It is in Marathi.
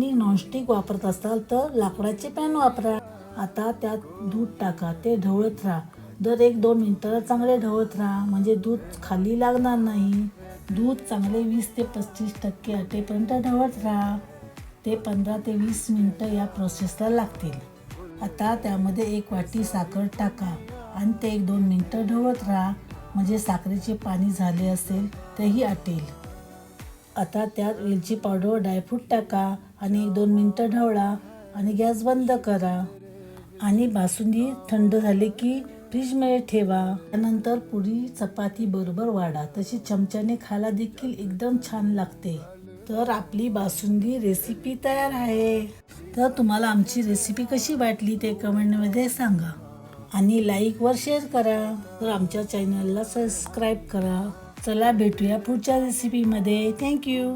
आणि नॉनस्टिक वापरत असाल तर लाकडाचे पॅन वापरा. आता त्यात दूध टाका, ते ढवळत राहा. दर 1-2 मिनिटाला चांगले ढवळत राहा, म्हणजे दूध खाली लागणार नाही. दूध चांगले 20 ते 35% आटेपर्यंत ढवळत राहा. ते 15 ते 20 मिनिटं या प्रोसेसला लागतील. आता त्यामध्ये 1 वाटी साखर टाका आणि ते 1-2 मिनिटं ढवळत राहा, म्हणजे साखरेचे पाणी झाले असेल तेही आटेल. आता त्यात वेलची पावडर, ड्रायफ्रूट टाका आणि 1-2 मिनिटं ढवळा आणि गॅस बंद करा. आणि बासुंदी थंड झाली की फ्रीजमध्ये ठेवा. त्यानंतर पुरी चपाती बरोबर वाढा. तशी चमच्याने खायला देखील एकदम छान लागते. तर आपली बासुंदी रेसिपी तयार आहे. तर तुम्हाला आमची रेसिपी कशी वाटली ते कमेंटमध्ये सांगा. आणि लाईक वर शेअर करा. तर आमच्या चॅनलला सबस्क्राईब करा. चला भेटूया पुढच्या रेसिपीमध्ये. थँक्यू.